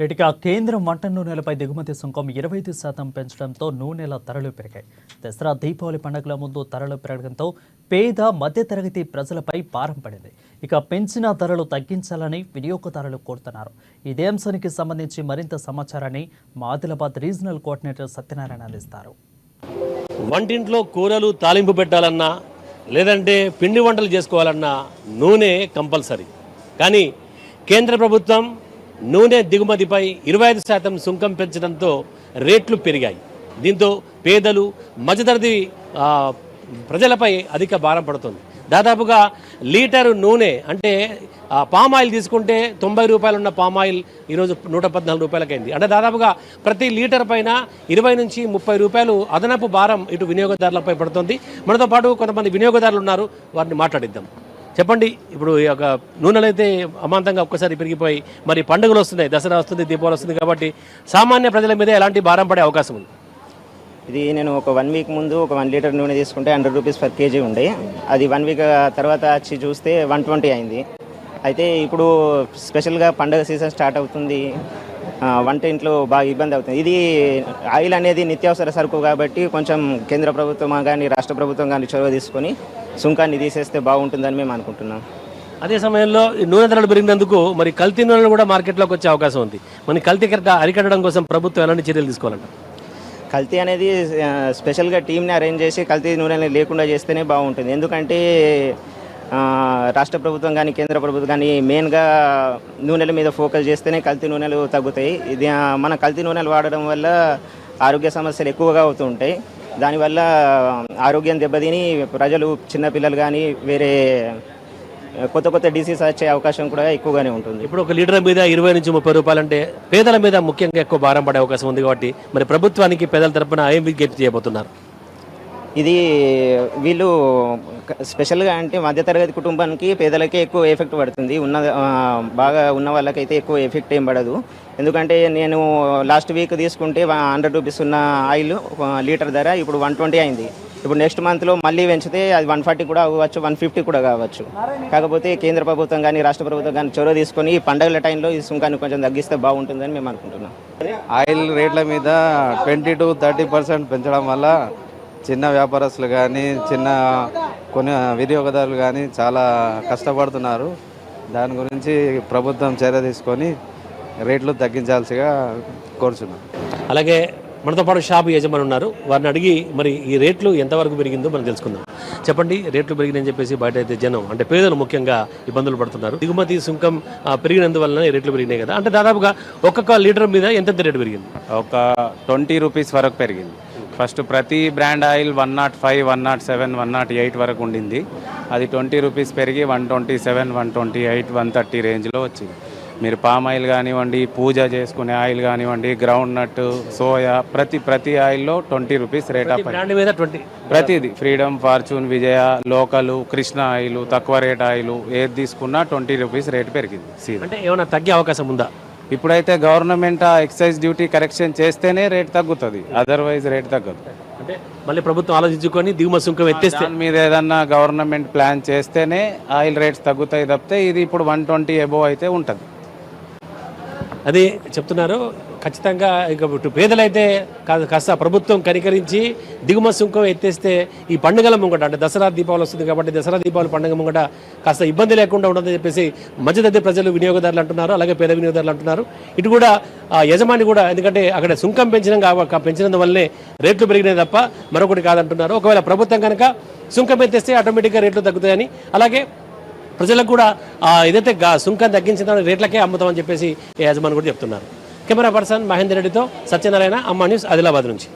రేటుగా కేంద్రం మటన్ నూనెలపై దిగుమతి సుంకం 25% పెంచడంతో నూనెల ధరలు పెరిగాయి. దసరా దీపావళి పండుగల ముందు ధరలు పెరగడంతో పేద మధ్యతరగతి ప్రజలపై భారం పడింది. ఇక పెంచిన ధరలు తగ్గించాలని వినియోగదారులు కోరుతున్నారు. ఇదే అంశానికి సంబంధించి మరింత సమాచారాన్ని మా ఆదిలాబాద్ రీజనల్ కోఆర్డినేటర్ సత్యనారాయణ అందిస్తారు. వంటింట్లో కూరలు తాలింపు పెట్టాలన్నా లేదంటే పిండి వంటలు చేసుకోవాలన్నా నూనె కంపల్సరీ. కానీ కేంద్ర ప్రభుత్వం నూనె దిగుమతిపై 25% సుంకం పెంచడంతో రేట్లు పెరిగాయి. దీంతో పేదలు మధ్యతరగతి ప్రజలపై అధిక భారం పడుతుంది. దాదాపుగా లీటరు నూనె అంటే పామ్ ఆయిల్ తీసుకుంటే 90 రూపాయలు ఉన్న పామ్ ఆయిల్ ఈరోజు 114 రూపాయలకైంది. అంటే దాదాపుగా ప్రతి లీటర్ పైన 20 నుంచి 30 రూపాయలు అదనపు భారం ఇటు వినియోగదారులపై పడుతుంది. మనతో పాటు కొంతమంది వినియోగదారులు ఉన్నారు, వారిని మాట్లాడిద్దాం. చెప్పండి, ఇప్పుడు ఈ యొక్క నూనెలు అయితే అమాంతంగా ఒక్కసారి పెరిగిపోయి మరి పండుగలు వస్తున్నాయి, దసరా వస్తుంది, దీపావళి వస్తుంది కాబట్టి సామాన్య ప్రజల మీద ఎలాంటి భారం పడే అవకాశం ఉంది? ఇది నేను ఒక 1 వీక్ ముందు ఒక 1 లీటర్ నూనె తీసుకుంటే 100 రూపీస్ పర్ కేజీ ఉండే, అది 1 వీక్ తర్వాత వచ్చి చూస్తే 120 అయింది. అయితే ఇప్పుడు స్పెషల్గా పండుగ సీజన్ స్టార్ట్ అవుతుంది, వంట ఇంట్లో బాగా ఇబ్బంది అవుతుంది. ఇది ఆయిల్ అనేది నిత్యావసర సరుకు కాబట్టి కొంచెం కేంద్ర ప్రభుత్వం కానీ రాష్ట్ర ప్రభుత్వం కానీ చొరవ తీసుకొని సుంకాన్ని తీసేస్తే బాగుంటుందని మేము అనుకుంటున్నాం. అదే సమయంలో నూనె ధరలు పెరిగినందుకు మరి కల్తీ నూనెలు కూడా మార్కెట్లోకి వచ్చే అవకాశం ఉంది. మరి కల్తీ అరికట్టడం కోసం ప్రభుత్వం ఎలాంటి చర్యలు తీసుకోవాలంట? కల్తీ అనేది స్పెషల్గా టీంని అరేంజ్ చేసి కల్తీ నూనెని లేకుండా చేస్తేనే బాగుంటుంది. ఎందుకంటే రాష్ట్ర ప్రభుత్వం కానీ కేంద్ర ప్రభుత్వం కానీ మెయిన్గా నూనెల మీద ఫోకస్ చేస్తేనే కల్తీ నూనెలు తగ్గుతాయి. ఇది మన కల్తీ నూనెలు వాడడం వల్ల ఆరోగ్య సమస్యలు ఎక్కువగా అవుతూ ఉంటాయి. దానివల్ల ఆరోగ్యం దెబ్బతిని ప్రజలు చిన్నపిల్లలు కానీ వేరే కొత్త డిసీజ్ వచ్చే అవకాశం కూడా ఎక్కువగానే ఉంటుంది. ఇప్పుడు ఒక లీటర్ మీద 20 నుంచి 30 రూపాయలు అంటే పేదల మీద ముఖ్యంగా ఎక్కువ భారం పడే అవకాశం ఉంది కాబట్టి మరి ప్రభుత్వానికి పేదల తరపున ఏం విజ్ఞప్తి చేయబోతున్నారు? ఇది వీళ్ళు స్పెషల్గా అంటే మధ్యతరగతి కుటుంబానికి పేదలకే ఎక్కువ ఎఫెక్ట్ పడుతుంది. బాగా ఉన్న వాళ్ళకైతే ఎక్కువ ఎఫెక్ట్ ఏం పడదు. ఎందుకంటే నేను లాస్ట్ వీక్ తీసుకుంటే 100 రూపీస్ ఉన్న ఆయిల్ లీటర్ ధర ఇప్పుడు 120 అయింది. ఇప్పుడు నెక్స్ట్ మంత్లో మళ్ళీ పెంచితే అది 140 కూడా అవ్వచ్చు, 150 కూడా కావచ్చు. కాకపోతే కేంద్ర ప్రభుత్వం కానీ రాష్ట్ర ప్రభుత్వం కానీ చొరవ తీసుకొని పండుగల టైంలో ఈ సుంకాన్ని కొంచెం తగ్గిస్తే బాగుంటుందని మేము అనుకుంటున్నాం. ఆయిల్ రేట్ల మీద 20 to 30% పెంచడం వల్ల చిన్న వ్యాపారస్తులు కానీ కొన్ని వినియోగదారులు కానీ చాలా కష్టపడుతున్నారు. దాని గురించి ప్రభుత్వం చర్య తీసుకొని రేట్లు తగ్గించాల్సిగా కోరుచున్నాం. అలాగే మనతో పాటు షాపు యజమాని ఉన్నారు, వారిని అడిగి మరి ఈ రేట్లు ఎంతవరకు పెరిగిందో మనం తెలుసుకుందాం. చెప్పండి, రేట్లు పెరిగినని చెప్పేసి బయట అయితే జనం అంటే పేదలు ముఖ్యంగా ఇబ్బందులు పడుతున్నారు. దిగుమతి సుంకం పెరిగినందువల్ల రేట్లు పెరిగినాయి కదా, అంటే దాదాపుగా ఒక్కొక్క లీటర్ మీద ఎంత రేటు పెరిగింది? ఒక 20 రూపీస్ వరకు పెరిగింది. ఫస్ట్ ప్రతి బ్రాండ్ ఆయిల్ 105, 107, 108 వరకు ఉండింది. అది 20 రూపీస్ పెరిగి 127, 128, 130 రేంజ్లో వచ్చింది. మీరు పామ్ ఆయిల్ కానివ్వండి, పూజ చేసుకునే ఆయిల్ కానివ్వండి, గ్రౌండ్ నట్, సోయా, ప్రతి ఆయిల్లో 20 రూపీస్ రేట్ ఆఫ్. ప్రతిదీ ఫ్రీడమ్, ఫార్చ్యూన్, విజయ, లోకల్, కృష్ణ ఆయిల్, తక్కువ రేట్ ఆయిల్ ఏది తీసుకున్నా 20 రూపీస్ రేట్ పెరిగింది. అంటే ఏమైనా తగ్గే అవకాశం ఉందా? ఇప్పుడైతే గవర్నమెంట్ ఎక్సైజ్ డ్యూటీ కరెక్షన్ చేస్తేనే రేట్ తగ్గుతుంది, అదర్వైజ్ రేట్ తగ్గదు. అంటే మళ్ళీ ప్రభుత్వం ఆలోచించుకొని దిగుమతి సుంకం ఎత్తేస్తే మీద ఏదన్నా గవర్నమెంట్ ప్లాన్ చేస్తేనే ఆయిల్ రేట్స్ తగ్గుతాయి తప్పితే ఇది ఇప్పుడు 120 అబోవ్ అయితే ఉంటుంది. అది చెప్తున్నారు. ఖచ్చితంగా ఇక పేదలైతే కాస్త ప్రభుత్వం కనికరించి దిగుమతి సుంకం ఎత్తేస్తే ఈ పండుగల ముంగట అంటే దసరా దీపావళి వస్తుంది కాబట్టి దసరా దీపావళి పండుగ ముంగట కాస్త ఇబ్బంది లేకుండా ఉంటుందని చెప్పేసి మధ్యతరగతి ప్రజలు వినియోగదారులు అంటున్నారు, అలాగే పేద వినియోగదారులు అంటున్నారు. ఇటు కూడా యజమాని కూడా, ఎందుకంటే అక్కడ సుంకం పెంచినందువల్లనే రేట్లు పెరిగినాయి తప్ప మరొకటి కాదంటున్నారు. ఒకవేళ ప్రభుత్వం కనుక సుంకం ఎత్తేస్తే ఆటోమేటిక్గా రేట్లు తగ్గుతాయని, అలాగే ప్రజలకు కూడా ఏదైతే సుంకం తగ్గించిన రేట్లకే అమ్ముతామని చెప్పేసి యజమాని కూడా చెప్తున్నారు. కెమెరా పర్సన్ మహేందర్ రెడ్డితో సత్యనారాయణ, అమ్మా న్యూస్, ఆదిలాబాద్ నుంచి.